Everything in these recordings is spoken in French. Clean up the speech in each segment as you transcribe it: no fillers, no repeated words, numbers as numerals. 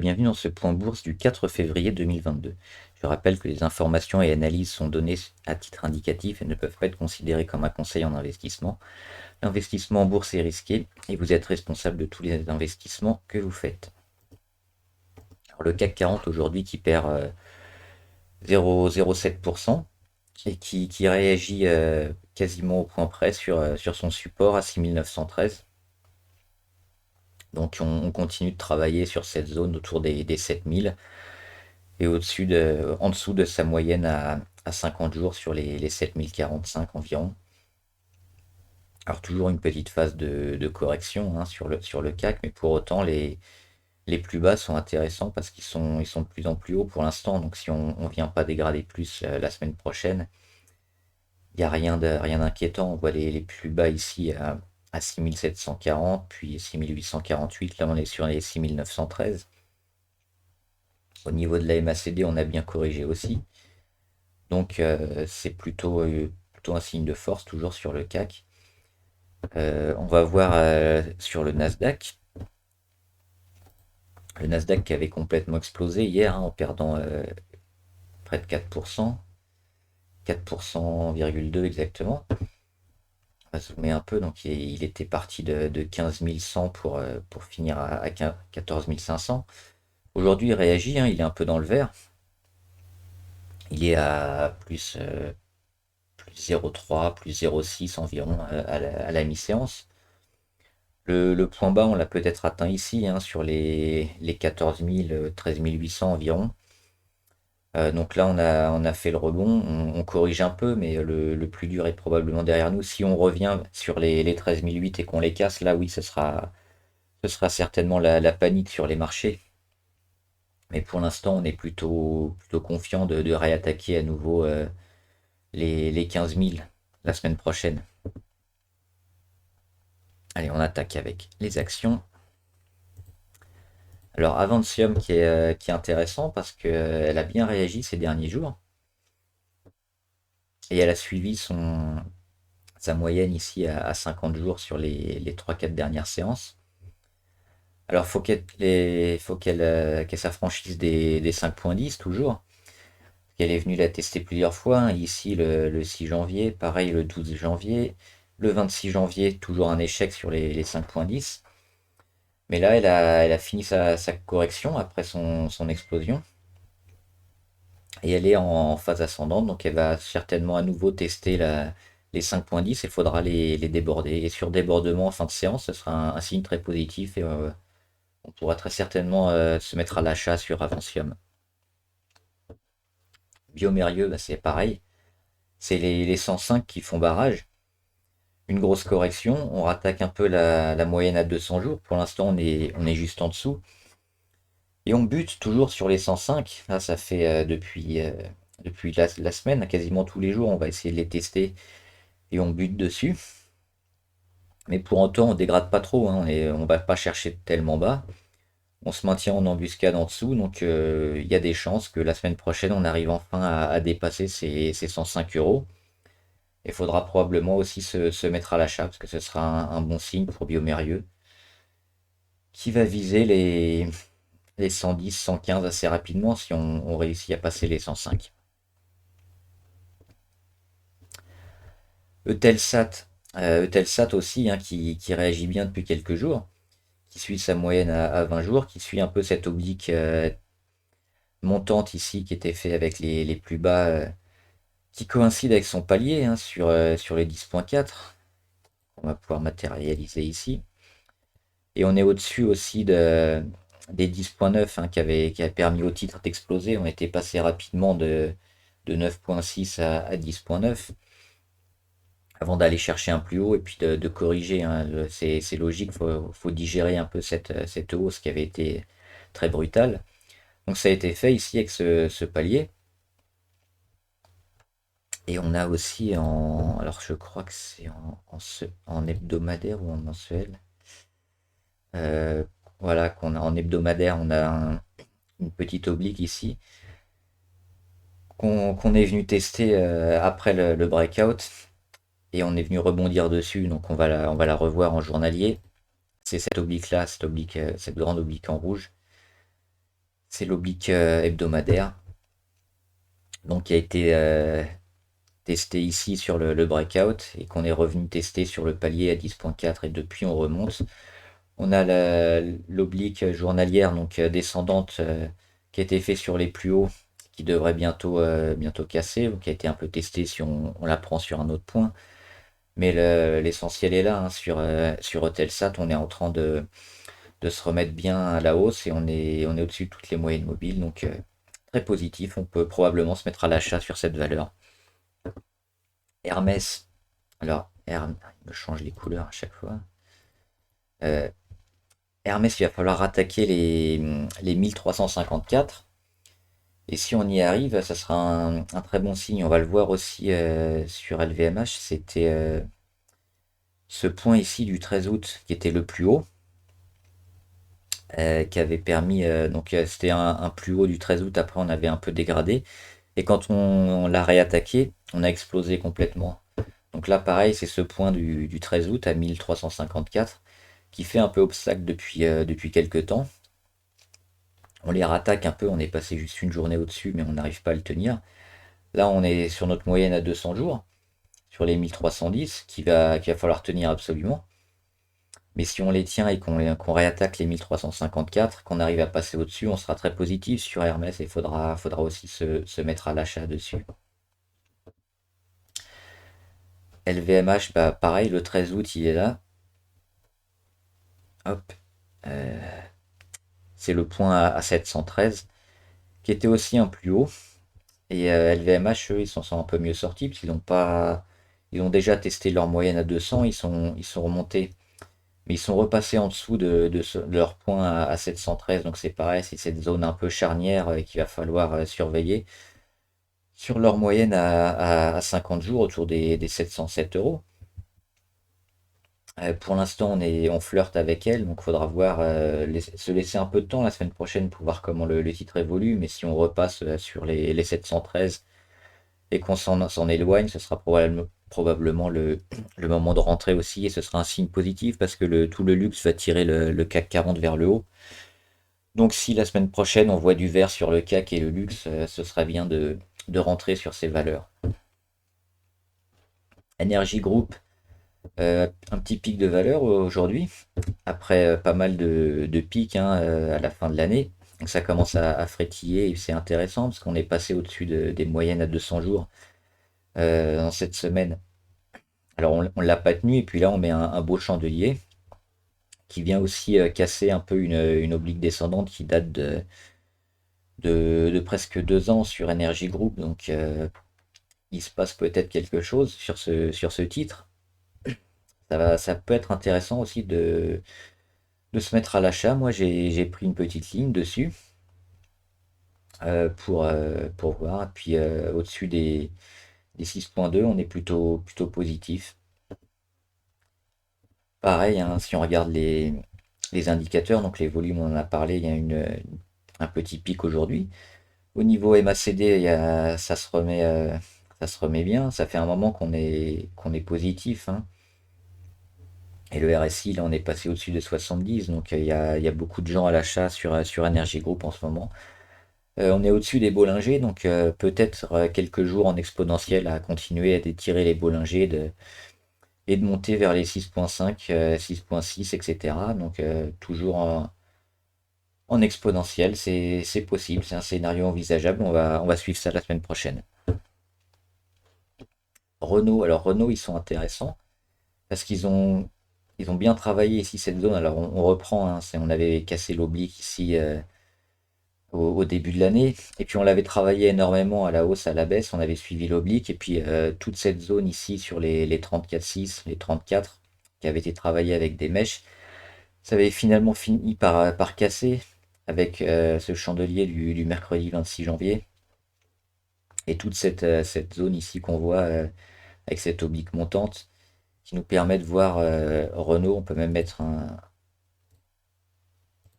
Bienvenue dans ce point bourse du 4 février 2022. Je rappelle que les informations et analyses sont données à titre indicatif et ne peuvent pas être considérées comme un conseil en investissement. L'investissement en bourse est risqué et vous êtes responsable de tous les investissements que vous faites. Alors, le CAC 40 aujourd'hui qui perd 0,07% et qui réagit quasiment au point près sur son support à 6913. Donc on continue de travailler sur cette zone autour des 7000 et en dessous de sa moyenne à 50 jours sur les 7045 environ. Alors toujours une petite phase de correction hein, sur le CAC, mais pour autant les plus bas sont intéressants parce qu'ils sont de plus en plus hauts pour l'instant. Donc si on ne vient pas dégrader plus la semaine prochaine, il n'y a rien d'inquiétant. On voit les plus bas ici à 6740, puis 6848. Là on est sur les 6913. Au niveau de la MACD, on a bien corrigé aussi. Donc c'est plutôt un signe de force toujours sur le CAC. On va voir sur le Nasdaq. Le Nasdaq qui avait complètement explosé hier hein, en perdant près de 4%, 4,2% exactement. On va zoomer un peu, donc il était parti de 15 100 pour finir à 14 500. Aujourd'hui il réagit, hein, il est un peu dans le vert. Il est à plus 0,3, plus 0,6 environ à la mi-séance. Le point bas, on l'a peut-être atteint ici, hein, sur les 14 000, 13 800 environ. Donc là, on a fait le rebond, on corrige un peu, mais le plus dur est probablement derrière nous. Si on revient sur les 13 008 et qu'on les casse, là oui, ce sera certainement la panique sur les marchés. Mais pour l'instant, on est plutôt confiant de réattaquer à nouveau les 15 000 la semaine prochaine. Allez, on attaque avec les actions. Alors Avantium qui est intéressant parce qu'elle a bien réagi ces derniers jours et elle a suivi sa moyenne ici à 50 jours sur les 3-4 dernières séances. Alors faut qu'elle s'affranchisse des 5,10 toujours. Elle est venue la tester plusieurs fois, hein. Ici le 6 janvier, pareil le 12 janvier, le 26 janvier, toujours un échec sur les 5,10. Mais là elle a fini sa correction après son explosion. Et elle est en phase ascendante, donc elle va certainement à nouveau tester les 5,10. Il faudra les déborder. Et sur débordement en fin de séance, ce sera un signe très positif et on pourra très certainement se mettre à l'achat sur Avancium. Biomérieux, bah, c'est pareil. C'est les 105 qui font barrage. Une grosse correction. On rattaque un peu la moyenne à 200 jours. Pour l'instant, on est juste en dessous. Et on bute toujours sur les 105. Là, ça fait depuis la semaine, quasiment tous les jours, on va essayer de les tester et on bute dessus. Mais pour autant, on dégrade pas trop, hein, on va pas chercher tellement bas. On se maintient en embuscade en dessous, donc il y a des chances que la semaine prochaine, on arrive enfin à dépasser ces 105 euros. Il faudra probablement aussi se mettre à l'achat, parce que ce sera un bon signe pour Biomérieux, qui va viser les 110, 115 assez rapidement si on réussit à passer les 105. Eutelsat, Eutelsat aussi, hein, qui réagit bien depuis quelques jours, qui suit sa moyenne à 20 jours, qui suit un peu cette oblique montante ici qui était fait avec les plus bas, qui coïncide avec son palier hein, sur les 10,4. On va pouvoir matérialiser ici. Et on est au-dessus aussi des 10,9 hein, qui a permis au titre d'exploser. On était passé rapidement de 9,6 à 10,9 avant d'aller chercher un plus haut et puis de corriger, hein. C'est logique, faut digérer un peu cette hausse qui avait été très brutale. Donc ça a été fait ici avec ce palier. Et on a aussi alors je crois que c'est en hebdomadaire ou en mensuel. Euh, voilà, qu'on a en hebdomadaire, on a une petite oblique ici qu'on est venu tester après le breakout et on est venu rebondir dessus, donc on va la revoir en journalier. C'est cette oblique là, cette grande oblique en rouge c'est l'oblique hebdomadaire, donc qui a été testé ici sur le breakout et qu'on est revenu tester sur le palier à 10,4 et depuis on remonte. On a l'oblique journalière, donc descendante, qui a été fait sur les plus hauts, qui devrait bientôt casser, donc qui a été un peu testé si on la prend sur un autre point. Mais l'essentiel est là, hein, sur Eutelsat, on est en train de se remettre bien à la hausse et on est au-dessus de toutes les moyennes mobiles, donc très positif. On peut probablement se mettre à l'achat sur cette valeur. Hermès, alors il me change les couleurs à chaque fois. Euh, Hermès, il va falloir attaquer les 1354. Et si on y arrive, ça sera un très bon signe. On va le voir aussi sur LVMH. C'était ce point ici du 13 août qui était le plus haut, qui avait permis. Donc c'était un plus haut du 13 août. Après, on avait un peu dégradé. Et quand on l'a réattaqué, on a explosé complètement. Donc là, pareil, c'est ce point du 13 août à 1354 qui fait un peu obstacle depuis quelques temps. On les rattaque un peu, on est passé juste une journée au-dessus, mais on n'arrive pas à le tenir. Là, on est sur notre moyenne à 200 jours, sur les 1310, qu'il va falloir tenir absolument. Mais si on les tient et qu'on réattaque les 1354, qu'on arrive à passer au-dessus, on sera très positif sur Hermès et il faudra aussi se mettre à l'achat dessus. LVMH, bah, pareil, le 13 août, il est là. Hop. Euh, c'est le point à 713, qui était aussi un plus haut. Et LVMH, eux, ils s'en sont un peu mieux sortis, parce qu'ils n'ont pas. Ils ont déjà testé leur moyenne à 200, ils sont remontés. Mais ils sont repassés en dessous de leur point à 713. Donc c'est pareil, c'est cette zone un peu charnière qu'il va falloir surveiller. Sur leur moyenne à 50 jours, autour des 707 euros. Pour l'instant, on flirte avec elle, donc il faudra voir, se laisser un peu de temps la semaine prochaine pour voir comment le titre évolue. Mais si on repasse sur les 713 et qu'on s'en éloigne, ce sera probablement le moment de rentrer aussi et ce sera un signe positif parce que tout le luxe va tirer le CAC 40 vers le haut. Donc si la semaine prochaine on voit du vert sur le CAC et le luxe, ce sera bien de rentrer sur ces valeurs. Energy Group, un petit pic de valeur aujourd'hui, après pas mal de pics, hein, à la fin de l'année. Donc ça commence à frétiller et c'est intéressant parce qu'on est passé au-dessus des moyennes à 200 jours dans cette semaine. Alors on ne l'a pas tenu et puis là on met un beau chandelier qui vient aussi casser un peu une oblique descendante qui date de presque 2 ans sur Energy Group. Donc il se passe peut-être quelque chose sur ce titre. Ça peut être intéressant aussi de se mettre à l'achat. Moi j'ai pris une petite ligne dessus pour voir. Et puis au-dessus des 6,2 on est plutôt positif. Pareil, hein, si on regarde les indicateurs, donc les volumes, on en a parlé, il y a un petit pic aujourd'hui. Au niveau MACD, ça se remet bien. Ça fait un moment qu'on est positif, hein. Et le RSI, là, on est passé au-dessus de 70. Donc il y a beaucoup de gens à l'achat sur Energy Group en ce moment. On est au-dessus des Bollinger, donc peut-être quelques jours en exponentiel à continuer à étirer les Bollinger et de monter vers les 6,5, 6,6, etc. Donc toujours en exponentiel, c'est possible, c'est un scénario envisageable. On va suivre ça la semaine prochaine. Renault, alors Renault, ils sont intéressants parce qu'ils ont bien travaillé ici cette zone. Alors on reprend, hein, on avait cassé l'oblique ici au début de l'année et puis on l'avait travaillé énormément à la hausse, à la baisse. On avait suivi l'oblique et puis toute cette zone ici sur les 34,6, les 34 qui avait été travaillée avec des mèches, ça avait finalement fini par casser avec ce chandelier du mercredi 26 janvier. Et toute cette zone ici qu'on voit avec cette oblique montante qui nous permet de voir Renault. On peut même mettre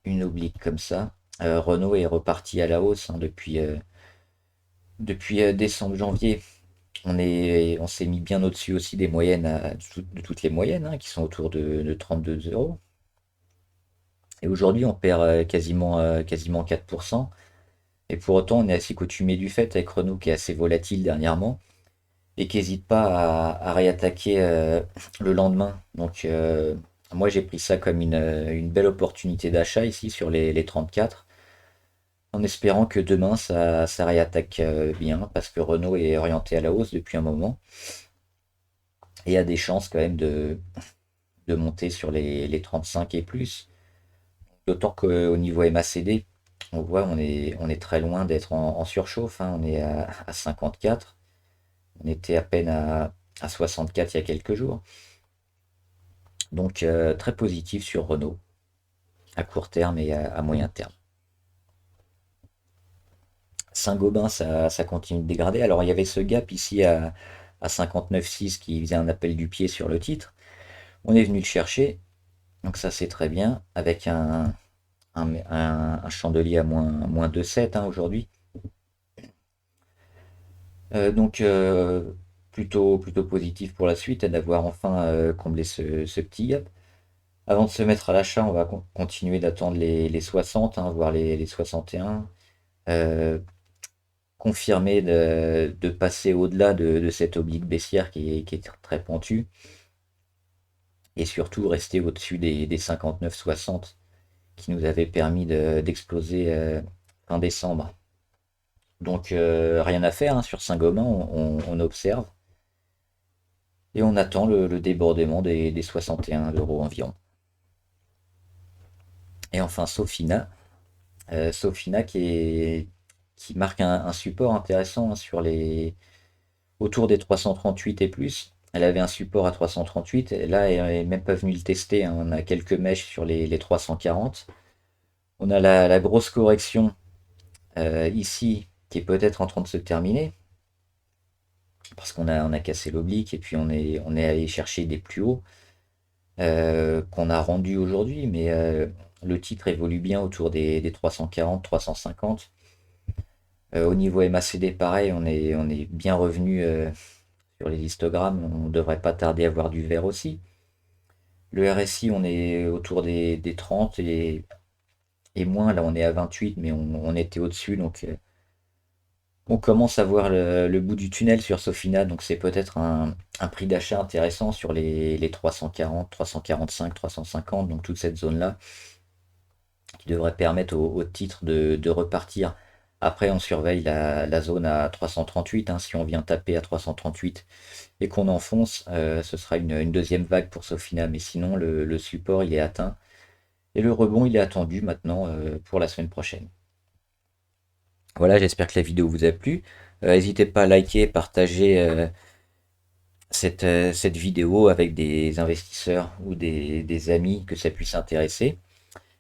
une oblique comme ça. Renault est reparti à la hausse, hein, depuis décembre, janvier. On s'est mis bien au-dessus aussi des moyennes, de toutes les moyennes, hein, qui sont autour de 32 euros. Et aujourd'hui, on perd quasiment 4%. Et pour autant, on est assez coutumé du fait avec Renault qui est assez volatile dernièrement et qui n'hésite pas à réattaquer le lendemain. Donc, moi, j'ai pris ça comme une belle opportunité d'achat ici sur les 34, en espérant que demain, ça réattaque bien, parce que Renault est orienté à la hausse depuis un moment et a des chances quand même de monter sur les 35 et plus. D'autant qu'au niveau MACD, on voit on est très loin d'être en surchauffe, hein. On est à 54. On était à peine à 64 il y a quelques jours. Donc très positif sur Renault, à court terme et à moyen terme. Saint-Gobain, ça continue de dégrader. Alors il y avait ce gap ici à 59,6 qui faisait un appel du pied sur le titre. On est venu le chercher, donc ça c'est très bien, avec un chandelier à moins 2,7 hein, aujourd'hui. Donc plutôt positif pour la suite et d'avoir enfin comblé ce petit gap. Avant de se mettre à l'achat, on va continuer d'attendre les 60, hein, voire les 61. Euh, Confirmer de passer au-delà de cette oblique baissière qui est très pentue. Et surtout rester au-dessus des 59,60 qui nous avait permis d'exploser fin décembre. Donc rien à faire hein, sur Saint-Gobain, on observe et on attend le débordement des 61 euros environ. Et enfin Sofina, Sofina qui marque un support intéressant hein, autour des 338 et plus. Elle avait un support à 338, et là elle n'est même pas venue le tester, hein. On a quelques mèches sur les 340. On a la grosse correction ici qui est peut-être en train de se terminer parce qu'on a cassé l'oblique et puis on est allé chercher des plus hauts qu'on a rendus aujourd'hui, mais le titre évolue bien autour des 340, 350. Au niveau MACD, pareil, on est bien revenu sur les histogrammes. On ne devrait pas tarder à voir du vert aussi. Le RSI, on est autour des 30 et moins. Là, on est à 28, mais on était au-dessus. Donc, on commence à voir le bout du tunnel sur Sofina. Donc, c'est peut-être un prix d'achat intéressant sur les 340, 345, 350. Donc, toute cette zone-là qui devrait permettre au titre de repartir. Après, on surveille la zone à 338, hein. Si on vient taper à 338 et qu'on enfonce, ce sera une deuxième vague pour Sofina. Mais sinon, le support, il est atteint. Et le rebond, il est attendu maintenant pour la semaine prochaine. Voilà, j'espère que la vidéo vous a plu. N'hésitez pas à liker, partager cette vidéo avec des investisseurs ou des amis que ça puisse intéresser.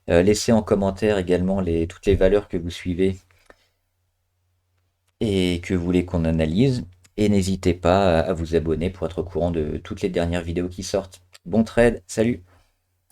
Laissez en commentaire également toutes les valeurs que vous suivez et que vous voulez qu'on analyse. Et n'hésitez pas à vous abonner pour être au courant de toutes les dernières vidéos qui sortent. Bon trade, salut!